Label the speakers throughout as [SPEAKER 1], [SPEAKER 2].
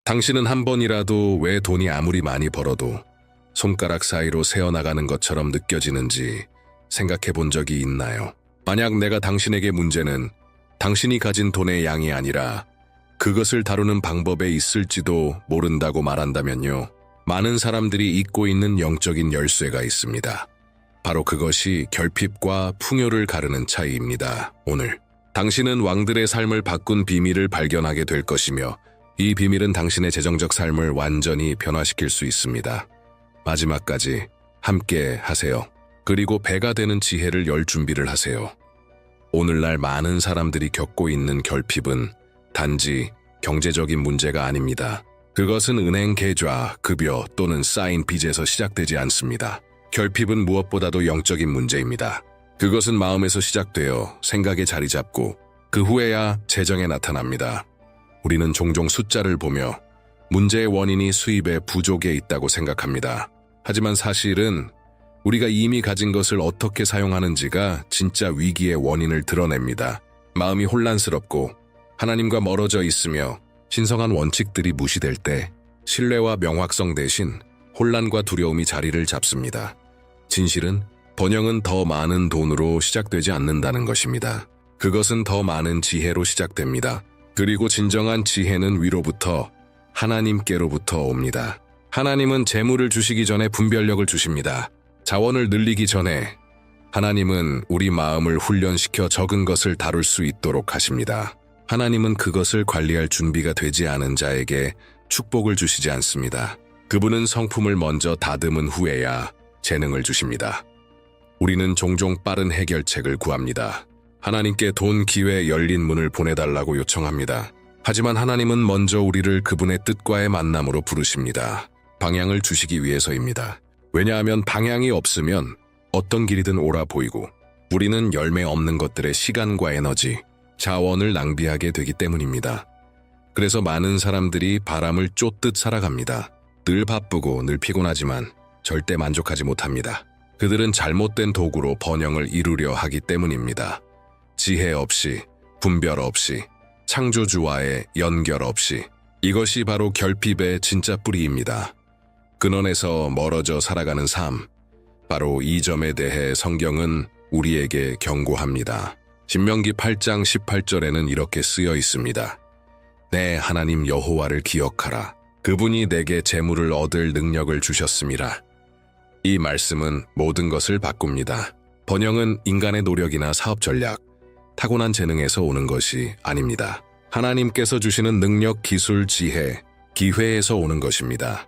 [SPEAKER 1] 당신은 한 번이라도 왜 돈이 아무리 많이 벌어도 손가락 사이로 새어나가는 것처럼 느껴지는지 생각해 본 적이 있나요? 만약 내가 당신에게 문제는 당신이 가진 돈의 양이 아니라 그것을 다루는 방법에 있을지도 모른다고 말한다면요. 많은 사람들이 잊고 있는 영적인 열쇠가 있습니다. 바로 그것이 결핍과 풍요를 가르는 차이입니다. 오늘 당신은 왕들의 삶을 바꾼 비밀을 발견하게 될 것이며 이 비밀은 당신의 재정적 삶을 완전히 변화시킬 수 있습니다. 마지막까지 함께 하세요. 그리고 배가 되는 지혜를 열 준비를 하세요. 오늘날 많은 사람들이 겪고 있는 결핍은 단지 경제적인 문제가 아닙니다. 그것은 은행 계좌, 급여 또는 쌓인 빚에서 시작되지 않습니다. 결핍은 무엇보다도 영적인 문제입니다. 그것은 마음에서 시작되어 생각에 자리 잡고 그 후에야 재정에 나타납니다. 우리는 종종 숫자를 보며 문제의 원인이 수입의 부족에 있다고 생각합니다. 하지만 사실은 우리가 이미 가진 것을 어떻게 사용하는지가 진짜 위기의 원인을 드러냅니다. 마음이 혼란스럽고 하나님과 멀어져 있으며 신성한 원칙들이 무시될 때 신뢰와 명확성 대신 혼란과 두려움이 자리를 잡습니다. 진실은 번영은 더 많은 돈으로 시작되지 않는다는 것입니다. 그것은 더 많은 지혜로 시작됩니다. 그리고 진정한 지혜는 위로부터 하나님께로부터 옵니다. 하나님은 재물을 주시기 전에 분별력을 주십니다. 자원을 늘리기 전에 하나님은 우리 마음을 훈련시켜 적은 것을 다룰 수 있도록 하십니다. 하나님은 그것을 관리할 준비가 되지 않은 자에게 축복을 주시지 않습니다. 그분은 성품을 먼저 다듬은 후에야 재능을 주십니다. 우리는 종종 빠른 해결책을 구합니다. 하나님께 돈, 기회, 열린 문을 보내달라고 요청합니다. 하지만 하나님은 먼저 우리를 그분의 뜻과의 만남으로 부르십니다. 방향을 주시기 위해서입니다. 왜냐하면 방향이 없으면 어떤 길이든 옳아 보이고 우리는 열매 없는 것들의 시간과 에너지, 자원을 낭비하게 되기 때문입니다. 그래서 많은 사람들이 바람을 쫓듯 살아갑니다. 늘 바쁘고 늘 피곤하지만 절대 만족하지 못합니다. 그들은 잘못된 도구로 번영을 이루려 하기 때문입니다. 지혜 없이, 분별 없이, 창조주와의 연결 없이. 이것이 바로 결핍의 진짜 뿌리입니다. 근원에서 멀어져 살아가는 삶. 바로 이 점에 대해 성경은 우리에게 경고합니다. 신명기 8장 18절에는 이렇게 쓰여 있습니다. 내 하나님 여호와를 기억하라. 그분이 내게 재물을 얻을 능력을 주셨음이라. 이 말씀은 모든 것을 바꿉니다. 번영은 인간의 노력이나 사업 전략, 타고난 재능에서 오는 것이 아닙니다. 하나님께서 주시는 능력, 기술, 지혜, 기회에서 오는 것입니다.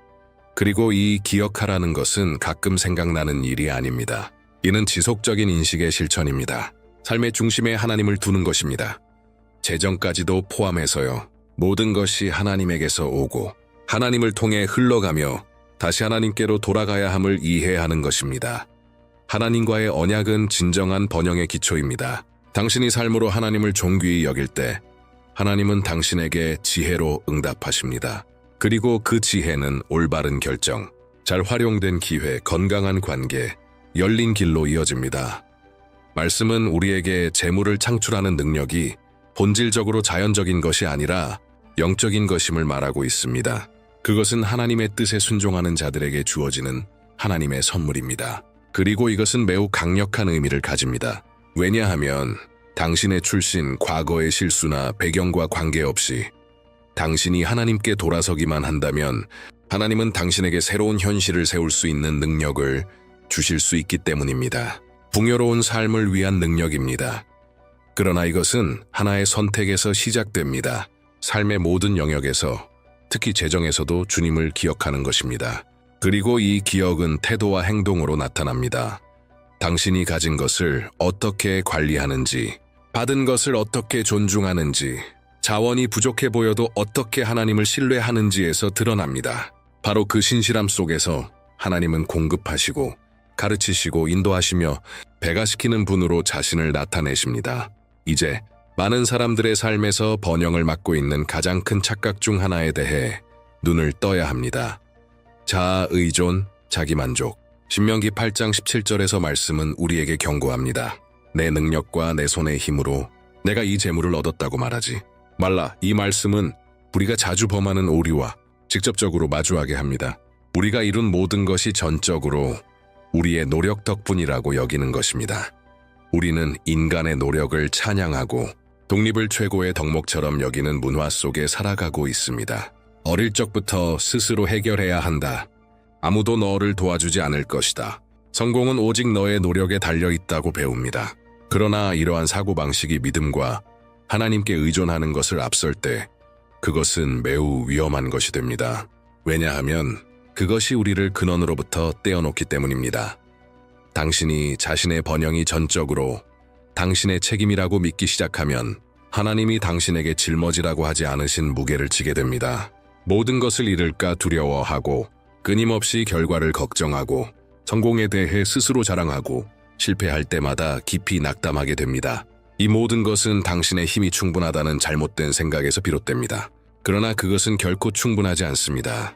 [SPEAKER 1] 그리고 이 기억하라는 것은 가끔 생각나는 일이 아닙니다. 이는 지속적인 인식의 실천입니다. 삶의 중심에 하나님을 두는 것입니다. 재정까지도 포함해서요. 모든 것이 하나님에게서 오고 하나님을 통해 흘러가며 다시 하나님께로 돌아가야 함을 이해하는 것입니다. 하나님과의 언약은 진정한 번영의 기초입니다. 당신이 삶으로 하나님을 존귀히 여길 때 하나님은 당신에게 지혜로 응답하십니다. 그리고 그 지혜는 올바른 결정, 잘 활용된 기회, 건강한 관계, 열린 길로 이어집니다. 말씀은 우리에게 재물을 창출하는 능력이 본질적으로 자연적인 것이 아니라 영적인 것임을 말하고 있습니다. 그것은 하나님의 뜻에 순종하는 자들에게 주어지는 하나님의 선물입니다. 그리고 이것은 매우 강력한 의미를 가집니다. 왜냐하면 당신의 출신, 과거의 실수나 배경과 관계없이 당신이 하나님께 돌아서기만 한다면 하나님은 당신에게 새로운 현실을 세울 수 있는 능력을 주실 수 있기 때문입니다. 풍요로운 삶을 위한 능력입니다. 그러나 이것은 하나의 선택에서 시작됩니다. 삶의 모든 영역에서, 특히 재정에서도 주님을 기억하는 것입니다. 그리고 이 기억은 태도와 행동으로 나타납니다. 당신이 가진 것을 어떻게 관리하는지, 받은 것을 어떻게 존중하는지, 자원이 부족해 보여도 어떻게 하나님을 신뢰하는지에서 드러납니다. 바로 그 신실함 속에서 하나님은 공급하시고 가르치시고 인도하시며 배가시키는 분으로 자신을 나타내십니다. 이제 많은 사람들의 삶에서 번영을 막고 있는 가장 큰 착각 중 하나에 대해 눈을 떠야 합니다. 자아 의존, 자기만족. 신명기 8장 17절에서 말씀은 우리에게 경고합니다. 내 능력과 내 손의 힘으로 내가 이 재물을 얻었다고 말하지 말라. 이 말씀은 우리가 자주 범하는 오류와 직접적으로 마주하게 합니다. 우리가 이룬 모든 것이 전적으로 우리의 노력 덕분이라고 여기는 것입니다. 우리는 인간의 노력을 찬양하고 독립을 최고의 덕목처럼 여기는 문화 속에 살아가고 있습니다. 어릴 적부터 스스로 해결해야 한다. 아무도 너를 도와주지 않을 것이다. 성공은 오직 너의 노력에 달려 있다고 배웁니다. 그러나 이러한 사고방식이 믿음과 하나님께 의존하는 것을 앞설 때 그것은 매우 위험한 것이 됩니다. 왜냐하면 그것이 우리를 근원으로부터 떼어놓기 때문입니다. 당신이 자신의 번영이 전적으로 당신의 책임이라고 믿기 시작하면 하나님이 당신에게 짊어지라고 하지 않으신 무게를 지게 됩니다. 모든 것을 잃을까 두려워하고 끊임없이 결과를 걱정하고 성공에 대해 스스로 자랑하고 실패할 때마다 깊이 낙담하게 됩니다. 이 모든 것은 당신의 힘이 충분하다는 잘못된 생각에서 비롯됩니다. 그러나 그것은 결코 충분하지 않습니다.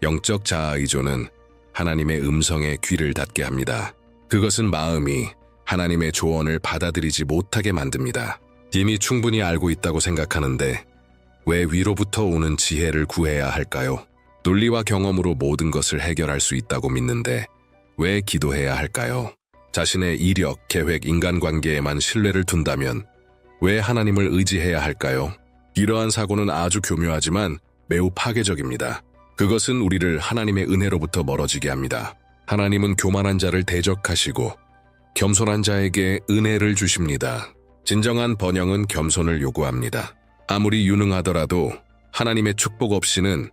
[SPEAKER 1] 영적 자아의존은 하나님의 음성에 귀를 닫게 합니다. 그것은 마음이 하나님의 조언을 받아들이지 못하게 만듭니다. 이미 충분히 알고 있다고 생각하는데 왜 위로부터 오는 지혜를 구해야 할까요? 논리와 경험으로 모든 것을 해결할 수 있다고 믿는데 왜 기도해야 할까요? 자신의 이력, 계획, 인간관계에만 신뢰를 둔다면 왜 하나님을 의지해야 할까요? 이러한 사고는 아주 교묘하지만 매우 파괴적입니다. 그것은 우리를 하나님의 은혜로부터 멀어지게 합니다. 하나님은 교만한 자를 대적하시고 겸손한 자에게 은혜를 주십니다. 진정한 번영은 겸손을 요구합니다. 아무리 유능하더라도 하나님의 축복 없이는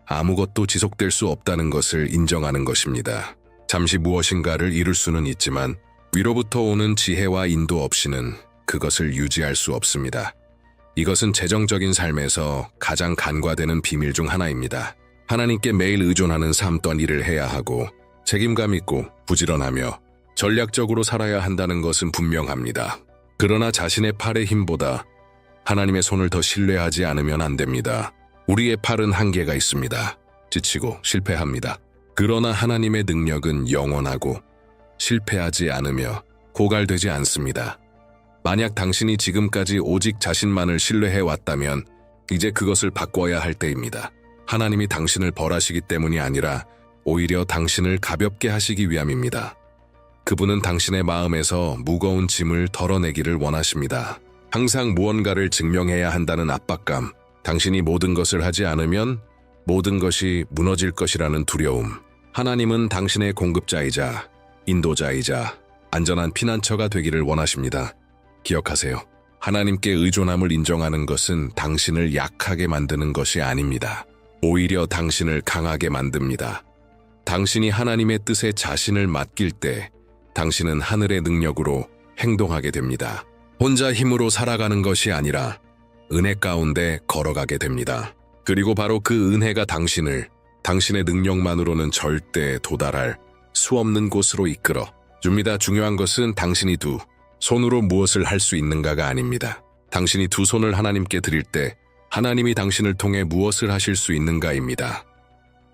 [SPEAKER 1] 아무것도 지속될 수 없다는 것을 인정하는 것입니다. 잠시 무엇인가를 이룰 수는 있지만 위로부터 오는 지혜와 인도 없이는 그것을 유지할 수 없습니다. 이것은 재정적인 삶에서 가장 간과되는 비밀 중 하나입니다. 하나님께 매일 의존하는 삶 또한 일을 해야 하고 책임감 있고 부지런하며 전략적으로 살아야 한다는 것은 분명합니다. 그러나 자신의 팔의 힘보다 하나님의 손을 더 신뢰하지 않으면 안 됩니다. 우리의 팔은 한계가 있습니다. 지치고 실패합니다. 그러나 하나님의 능력은 영원하고 실패하지 않으며 고갈되지 않습니다. 만약 당신이 지금까지 오직 자신만을 신뢰해왔다면 이제 그것을 바꿔야 할 때입니다. 하나님이 당신을 벌하시기 때문이 아니라 오히려 당신을 가볍게 하시기 위함입니다. 그분은 당신의 마음에서 무거운 짐을 덜어내기를 원하십니다. 항상 무언가를 증명해야 한다는 압박감, 당신이 모든 것을 하지 않으면 모든 것이 무너질 것이라는 두려움. 하나님은 당신의 공급자이자 인도자이자 안전한 피난처가 되기를 원하십니다. 기억하세요. 하나님께 의존함을 인정하는 것은 당신을 약하게 만드는 것이 아닙니다. 오히려 당신을 강하게 만듭니다. 당신이 하나님의 뜻에 자신을 맡길 때 당신은 하늘의 능력으로 행동하게 됩니다. 혼자 힘으로 살아가는 것이 아니라 은혜 가운데 걸어가게 됩니다. 그리고 바로 그 은혜가 당신을 당신의 능력만으로는 절대 도달할 수 없는 곳으로 이끌어 줍니다. 중요한 것은 당신이 두 손으로 무엇을 할 수 있는가가 아닙니다. 당신이 두 손을 하나님께 드릴 때 하나님이 당신을 통해 무엇을 하실 수 있는가입니다.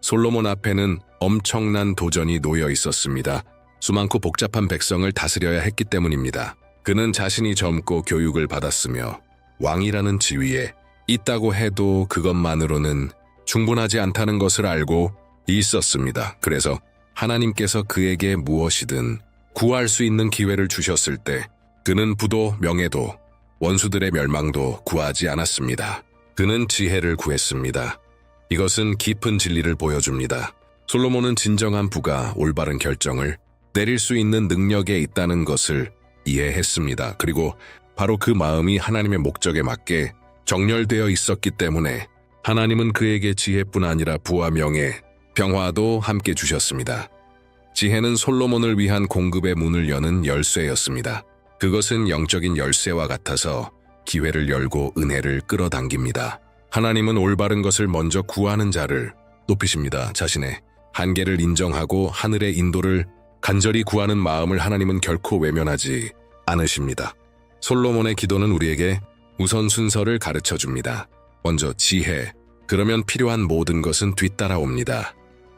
[SPEAKER 1] 솔로몬 앞에는 엄청난 도전이 놓여 있었습니다. 수많고 복잡한 백성을 다스려야 했기 때문입니다. 그는 자신이 젊고 교육을 받았으며 왕이라는 지위에 있다고 해도 그것만으로는 충분하지 않다는 것을 알고 있었습니다. 그래서 하나님께서 그에게 무엇이든 구할 수 있는 기회를 주셨을 때 그는 부도, 명예도, 원수들의 멸망도 구하지 않았습니다. 그는 지혜를 구했습니다. 이것은 깊은 진리를 보여줍니다. 솔로몬은 진정한 부가 올바른 결정을 내릴 수 있는 능력에 있다는 것을 이해했습니다. 그리고 바로 그 마음이 하나님의 목적에 맞게 정렬되어 있었기 때문에 하나님은 그에게 지혜뿐 아니라 부와 명예, 평화도 함께 주셨습니다. 지혜는 솔로몬을 위한 공급의 문을 여는 열쇠였습니다. 그것은 영적인 열쇠와 같아서 기회를 열고 은혜를 끌어당깁니다. 하나님은 올바른 것을 먼저 구하는 자를 높이십니다. 자신의 한계를 인정하고 하늘의 인도를 간절히 구하는 마음을 하나님은 결코 외면하지 않으십니다. 솔로몬의 기도는 우리에게 우선 순서를 가르쳐 줍니다. 먼저 지혜, 그러면 필요한 모든 것은 뒤따라옵니다.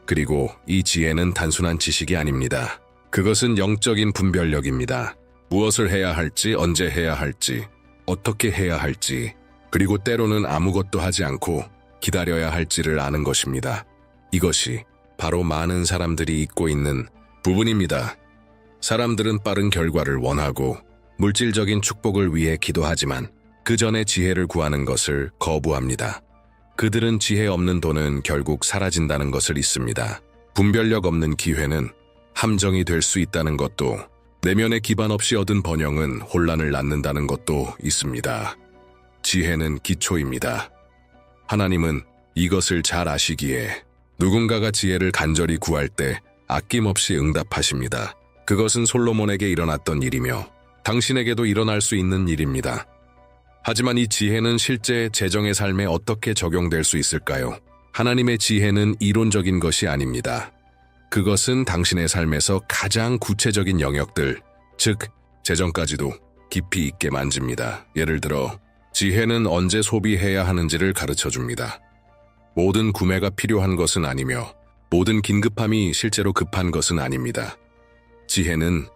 [SPEAKER 1] 그리고 이 지혜는 단순한 지식이 아닙니다. 그것은 영적인 분별력입니다. 무엇을 해야 할지, 언제 해야 할지, 어떻게 해야 할지, 그리고 때로는 아무것도 하지 않고 기다려야 할지를 아는 것입니다. 이것이 바로 많은 사람들이 잊고 있는 부분입니다. 사람들은 빠른 결과를 원하고 물질적인 축복을 위해 기도하지만 그 전에 지혜를 구하는 것을 거부합니다. 그들은 지혜 없는 돈은 결국 사라진다는 것을 잊습니다. 분별력 없는 기회는 함정이 될 수 있다는 것도, 내면의 기반 없이 얻은 번영은 혼란을 낳는다는 것도 있습니다. 지혜는 기초입니다. 하나님은 이것을 잘 아시기에 누군가가 지혜를 간절히 구할 때 아낌없이 응답하십니다. 그것은 솔로몬에게 일어났던 일이며 당신에게도 일어날 수 있는 일입니다. 하지만 이 지혜는 실제 재정의 삶에 어떻게 적용될 수 있을까요? 하나님의 지혜는 이론적인 것이 아닙니다. 그것은 당신의 삶에서 가장 구체적인 영역들, 즉 재정까지도 깊이 있게 만집니다. 예를 들어 지혜는 언제 소비해야 하는지를 가르쳐줍니다. 모든 구매가 필요한 것은 아니며 모든 긴급함이 실제로 급한 것은 아닙니다. 지혜는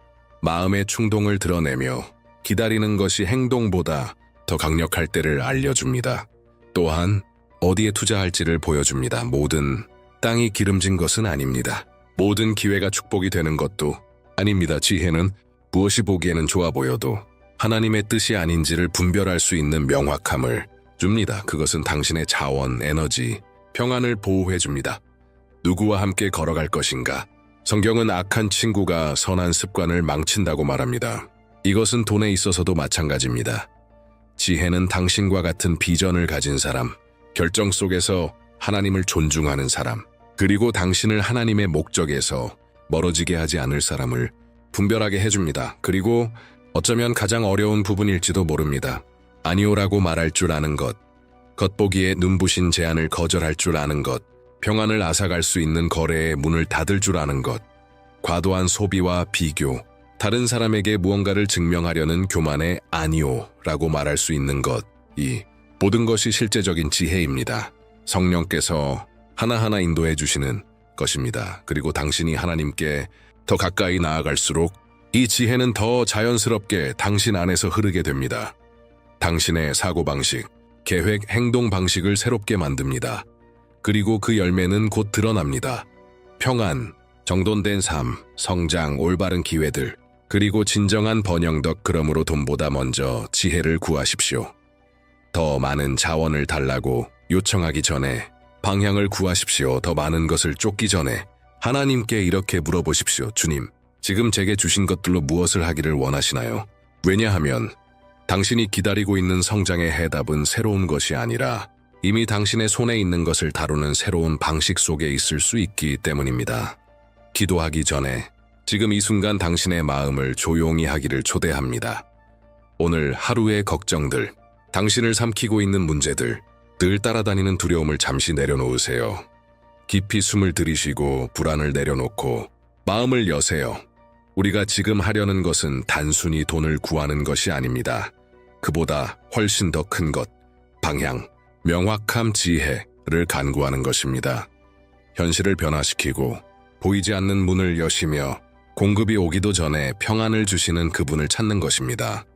[SPEAKER 1] 마음의 충동을 드러내며 기다리는 것이 행동보다 더 강력할 때를 알려줍니다. 또한 어디에 투자할지를 보여줍니다. 모든 땅이 기름진 것은 아닙니다. 모든 기회가 축복이 되는 것도 아닙니다. 지혜는 무엇이 보기에는 좋아 보여도 하나님의 뜻이 아닌지를 분별할 수 있는 명확함을 줍니다. 그것은 당신의 자원, 에너지, 평안을 보호해줍니다. 누구와 함께 걸어갈 것인가? 성경은 악한 친구가 선한 습관을 망친다고 말합니다. 이것은 돈에 있어서도 마찬가지입니다. 지혜는 당신과 같은 비전을 가진 사람, 결정 속에서 하나님을 존중하는 사람, 그리고 당신을 하나님의 목적에서 멀어지게 하지 않을 사람을 분별하게 해줍니다. 그리고 어쩌면 가장 어려운 부분일지도 모릅니다. 아니오라고 말할 줄 아는 것, 겉보기에 눈부신 제안을 거절할 줄 아는 것, 평안을 앗아갈 수 있는 거래의 문을 닫을 줄 아는 것, 과도한 소비와 비교, 다른 사람에게 무언가를 증명하려는 교만의 아니오라고 말할 수 있는 것, 이 모든 것이 실제적인 지혜입니다. 성령께서 하나하나 인도해 주시는 것입니다. 그리고 당신이 하나님께 더 가까이 나아갈수록 이 지혜는 더 자연스럽게 당신 안에서 흐르게 됩니다. 당신의 사고방식, 계획, 행동 방식을 새롭게 만듭니다. 그리고 그 열매는 곧 드러납니다. 평안, 정돈된 삶, 성장, 올바른 기회들, 그리고 진정한 번영덕. 그러므로 돈보다 먼저 지혜를 구하십시오. 더 많은 자원을 달라고 요청하기 전에 방향을 구하십시오. 더 많은 것을 쫓기 전에 하나님께 이렇게 물어보십시오. 주님, 지금 제게 주신 것들로 무엇을 하기를 원하시나요? 왜냐하면 당신이 기다리고 있는 성장의 해답은 새로운 것이 아니라 이미 당신의 손에 있는 것을 다루는 새로운 방식 속에 있을 수 있기 때문입니다. 기도하기 전에 지금 이 순간 당신의 마음을 조용히 하기를 초대합니다. 오늘 하루의 걱정들, 당신을 삼키고 있는 문제들, 늘 따라다니는 두려움을 잠시 내려놓으세요. 깊이 숨을 들이쉬고 불안을 내려놓고 마음을 여세요. 우리가 지금 하려는 것은 단순히 돈을 구하는 것이 아닙니다. 그보다 훨씬 더 큰 것, 방향, 명확함, 지혜를 간구하는 것입니다. 현실을 변화시키고 보이지 않는 문을 여시며 공급이 오기도 전에 평안을 주시는 그분을 찾는 것입니다.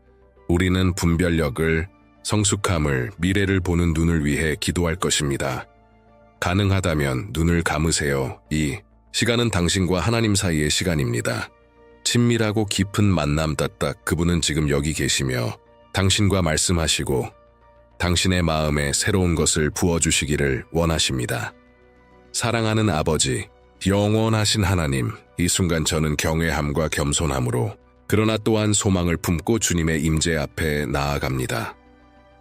[SPEAKER 1] 우리는 분별력을, 성숙함을, 미래를 보는 눈을 위해 기도할 것입니다. 가능하다면 눈을 감으세요. 이 시간은 당신과 하나님 사이의 시간입니다. 친밀하고 깊은 만남 따딱. 그분은 지금 여기 계시며 당신과 말씀하시고 당신의 마음에 새로운 것을 부어주시기를 원하십니다. 사랑하는 아버지, 영원하신 하나님, 이 순간 저는 경외함과 겸손함으로, 그러나 또한 소망을 품고 주님의 임재 앞에 나아갑니다.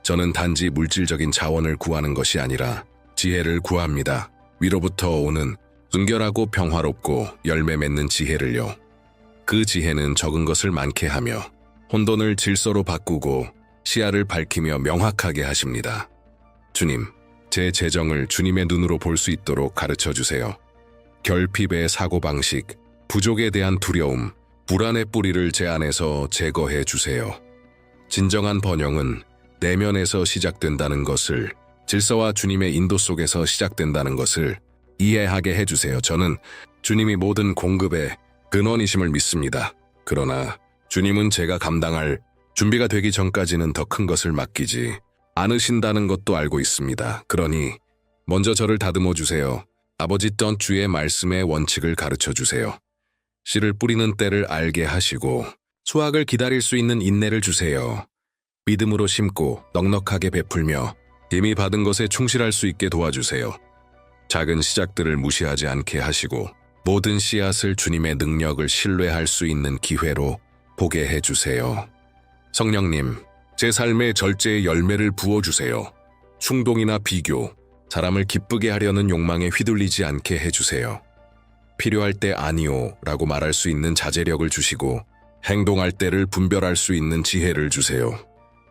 [SPEAKER 1] 저는 단지 물질적인 자원을 구하는 것이 아니라 지혜를 구합니다. 위로부터 오는 순결하고 평화롭고 열매 맺는 지혜를요. 그 지혜는 적은 것을 많게 하며 혼돈을 질서로 바꾸고 시야를 밝히며 명확하게 하십니다. 주님, 제 재정을 주님의 눈으로 볼 수 있도록 가르쳐 주세요. 결핍의 사고방식, 부족에 대한 두려움, 불안의 뿌리를 제 안에서 제거해 주세요. 진정한 번영은 내면에서 시작된다는 것을, 질서와 주님의 인도 속에서 시작된다는 것을 이해하게 해주세요. 저는 주님이 모든 공급의 근원이심을 믿습니다. 그러나 주님은 제가 감당할 준비가 되기 전까지는 더 큰 것을 맡기지 않으신다는 것도 알고 있습니다. 그러니 먼저 저를 다듬어 주세요. 아버지 주의 말씀의 원칙을 가르쳐 주세요. 씨를 뿌리는 때를 알게 하시고 수확을 기다릴 수 있는 인내를 주세요. 믿음으로 심고 넉넉하게 베풀며 이미 받은 것에 충실할 수 있게 도와주세요. 작은 시작들을 무시하지 않게 하시고 모든 씨앗을 주님의 능력을 신뢰할 수 있는 기회로 보게 해주세요. 성령님, 제 삶에 절제의 열매를 부어주세요. 충동이나 비교, 사람을 기쁘게 하려는 욕망에 휘둘리지 않게 해주세요. 필요할 때 아니요 라고 말할 수 있는 자제력을 주시고 행동할 때를 분별할 수 있는 지혜를 주세요.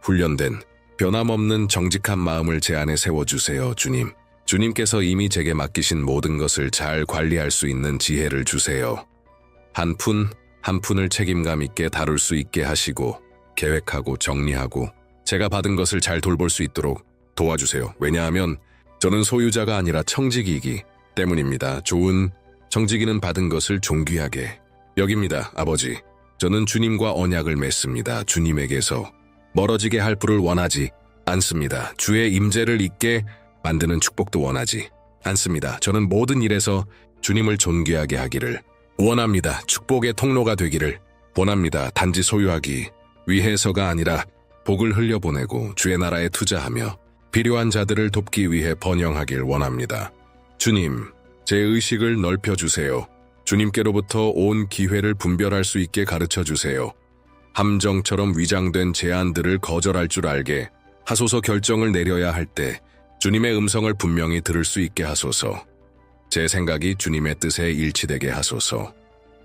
[SPEAKER 1] 훈련된 변함없는 정직한 마음을 제 안에 세워주세요, 주님. 주님께서 이미 제게 맡기신 모든 것을 잘 관리할 수 있는 지혜를 주세요. 한 푼, 한 푼을 책임감 있게 다룰 수 있게 하시고 계획하고 정리하고 제가 받은 것을 잘 돌볼 수 있도록 도와주세요. 왜냐하면 저는 소유자가 아니라 청지기이기 때문입니다. 좋은 청지기는 받은 것을 존귀하게 여깁니다. 아버지, 저는 주님과 언약을 맺습니다. 주님에게서 멀어지게 할 불을 원하지 않습니다. 주의 임재를 잊게 만드는 축복도 원하지 않습니다. 저는 모든 일에서 주님을 존귀하게 하기를 원합니다. 축복의 통로가 되기를 원합니다. 단지 소유하기 위해서가 아니라 복을 흘려보내고 주의 나라에 투자하며 필요한 자들을 돕기 위해 번영하길 원합니다. 주님, 제 의식을 넓혀주세요. 주님께로부터 온 기회를 분별할 수 있게 가르쳐주세요. 함정처럼 위장된 제안들을 거절할 줄 알게 하소서. 결정을 내려야 할 때 주님의 음성을 분명히 들을 수 있게 하소서. 제 생각이 주님의 뜻에 일치되게 하소서.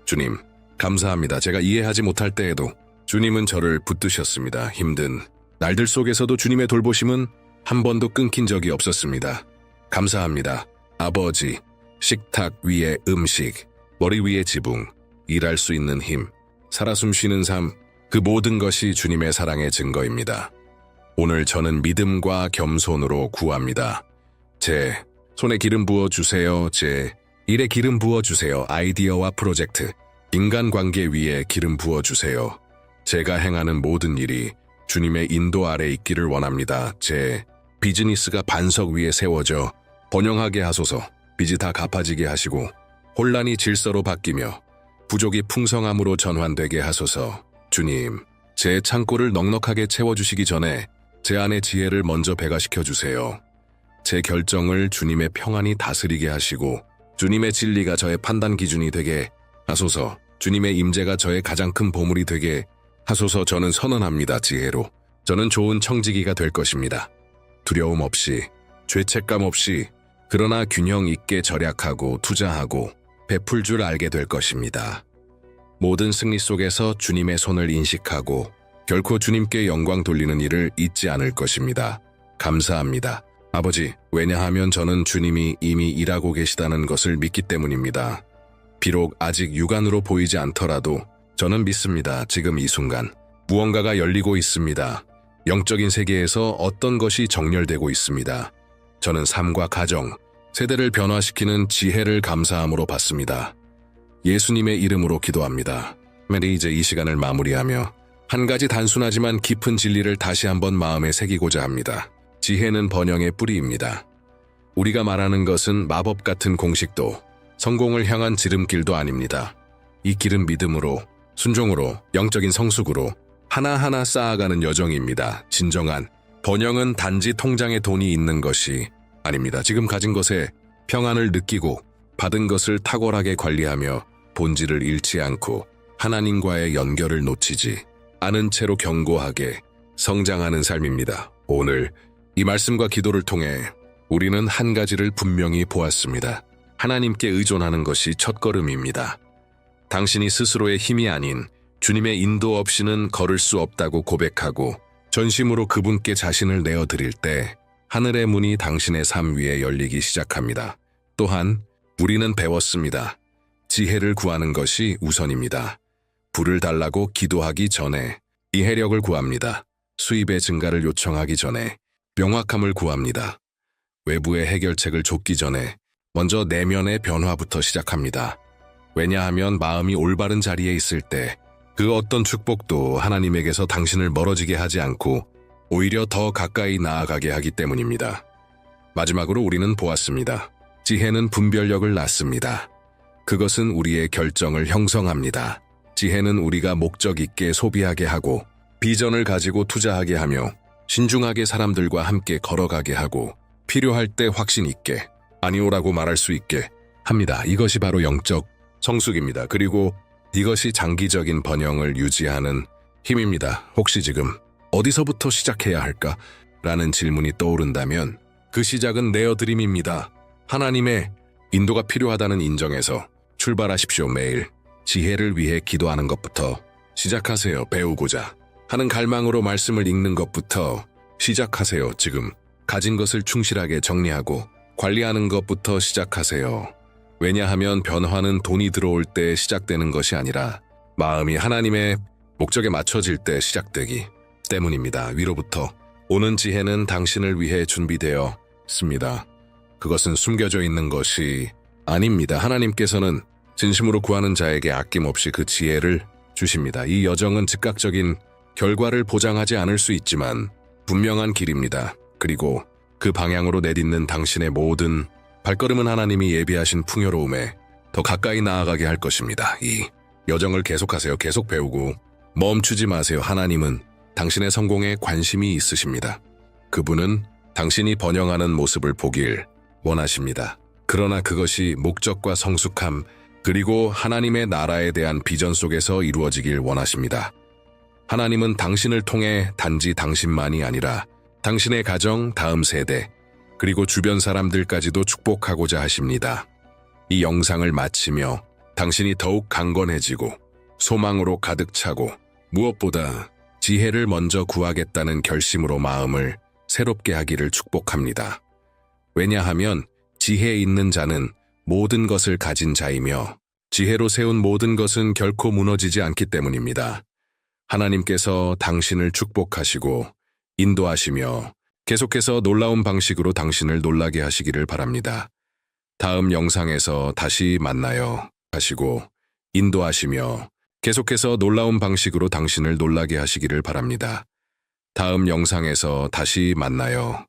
[SPEAKER 1] 주님, 감사합니다. 제가 이해하지 못할 때에도 주님은 저를 붙드셨습니다. 힘든 날들 속에서도 주님의 돌보심은 한 번도 끊긴 적이 없었습니다. 감사합니다. 아버지, 식탁 위에 음식, 머리 위에 지붕, 일할 수 있는 힘, 살아 숨쉬는 삶, 그 모든 것이 주님의 사랑의 증거입니다. 오늘 저는 믿음과 겸손으로 구합니다. 제 손에 기름 부어주세요. 제 일에 기름 부어주세요. 아이디어와 프로젝트, 인간관계 위에 기름 부어주세요. 제가 행하는 모든 일이 주님의 인도 아래 있기를 원합니다. 제 비즈니스가 반석 위에 세워져 번영하게 하소서. 빚이 다 갚아지게 하시고 혼란이 질서로 바뀌며 부족이 풍성함으로 전환되게 하소서. 주님, 제 창고를 넉넉하게 채워주시기 전에 제 안의 지혜를 먼저 배가시켜 주세요. 제 결정을 주님의 평안이 다스리게 하시고 주님의 진리가 저의 판단 기준이 되게 하소서. 주님의 임재가 저의 가장 큰 보물이 되게 하소서. 저는 선언합니다. 지혜로 저는 좋은 청지기가 될 것입니다. 두려움 없이, 죄책감 없이, 그러나 균형 있게 절약하고 투자하고 베풀 줄 알게 될 것입니다. 모든 승리 속에서 주님의 손을 인식하고 결코 주님께 영광 돌리는 일을 잊지 않을 것입니다. 감사합니다. 아버지, 왜냐하면 저는 주님이 이미 일하고 계시다는 것을 믿기 때문입니다. 비록 아직 육안으로 보이지 않더라도 저는 믿습니다. 지금 이 순간 무언가가 열리고 있습니다. 영적인 세계에서 어떤 것이 정렬되고 있습니다. 저는 삶과 가정, 세대를 변화시키는 지혜를 감사함으로 받습니다. 예수님의 이름으로 기도합니다. 이제 이 시간을 마무리하며 한 가지 단순하지만 깊은 진리를 다시 한번 마음에 새기고자 합니다. 지혜는 번영의 뿌리입니다. 우리가 말하는 것은 마법 같은 공식도 성공을 향한 지름길도 아닙니다. 이 길은 믿음으로, 순종으로, 영적인 성숙으로 하나하나 쌓아가는 여정입니다. 진정한 번영은 단지 통장에 돈이 있는 것이 아닙니다. 지금 가진 것에 평안을 느끼고 받은 것을 탁월하게 관리하며 본질을 잃지 않고 하나님과의 연결을 놓치지 않은 채로 견고하게 성장하는 삶입니다. 오늘 이 말씀과 기도를 통해 우리는 한 가지를 분명히 보았습니다. 하나님께 의존하는 것이 첫걸음입니다. 당신이 스스로의 힘이 아닌 주님의 인도 없이는 걸을 수 없다고 고백하고 전심으로 그분께 자신을 내어드릴 때 하늘의 문이 당신의 삶 위에 열리기 시작합니다. 또한 우리는 배웠습니다. 지혜를 구하는 것이 우선입니다. 불을 달라고 기도하기 전에 이해력을 구합니다. 수입의 증가를 요청하기 전에 명확함을 구합니다. 외부의 해결책을 쫓기 전에 먼저 내면의 변화부터 시작합니다. 왜냐하면 마음이 올바른 자리에 있을 때 그 어떤 축복도 하나님에게서 당신을 멀어지게 하지 않고 오히려 더 가까이 나아가게 하기 때문입니다. 마지막으로 우리는 보았습니다. 지혜는 분별력을 낳습니다. 그것은 우리의 결정을 형성합니다. 지혜는 우리가 목적 있게 소비하게 하고 비전을 가지고 투자하게 하며 신중하게 사람들과 함께 걸어가게 하고 필요할 때 확신 있게 아니오라고 말할 수 있게 합니다. 이것이 바로 영적 성숙입니다. 그리고 이것이 장기적인 번영을 유지하는 힘입니다. 혹시 지금 어디서부터 시작해야 할까? 라는 질문이 떠오른다면 그 시작은 내어드림입니다. 하나님의 인도가 필요하다는 인정에서 출발하십시오. 매일 지혜를 위해 기도하는 것부터 시작하세요. 배우고자 하는 갈망으로 말씀을 읽는 것부터 시작하세요. 지금 가진 것을 충실하게 정리하고 관리하는 것부터 시작하세요. 왜냐하면 변화는 돈이 들어올 때 시작되는 것이 아니라 마음이 하나님의 목적에 맞춰질 때 시작되기 때문입니다. 위로부터 오는 지혜는 당신을 위해 준비되었습니다. 그것은 숨겨져 있는 것이 아닙니다. 하나님께서는 진심으로 구하는 자에게 아낌없이 그 지혜를 주십니다. 이 여정은 즉각적인 결과를 보장하지 않을 수 있지만 분명한 길입니다. 그리고 그 방향으로 내딛는 당신의 모든 발걸음은 하나님이 예비하신 풍요로움에 더 가까이 나아가게 할 것입니다. 이 여정을 계속하세요. 계속 배우고 멈추지 마세요. 하나님은 당신의 성공에 관심이 있으십니다. 그분은 당신이 번영하는 모습을 보길 원하십니다. 그러나 그것이 목적과 성숙함 그리고 하나님의 나라에 대한 비전 속에서 이루어지길 원하십니다. 하나님은 당신을 통해 단지 당신만이 아니라 당신의 가정, 다음 세대, 그리고 주변 사람들까지도 축복하고자 하십니다. 이 영상을 마치며 당신이 더욱 강건해지고 소망으로 가득 차고 무엇보다 지혜를 먼저 구하겠다는 결심으로 마음을 새롭게 하기를 축복합니다. 왜냐하면 지혜 있는 자는 모든 것을 가진 자이며 지혜로 세운 모든 것은 결코 무너지지 않기 때문입니다. 하나님께서 당신을 축복하시고 인도하시며 계속해서 놀라운 방식으로 당신을 놀라게 하시기를 바랍니다. 다음 영상에서 다시 만나요. 하시고 인도하시며 계속해서 놀라운 방식으로 당신을 놀라게 하시기를 바랍니다. 다음 영상에서 다시 만나요.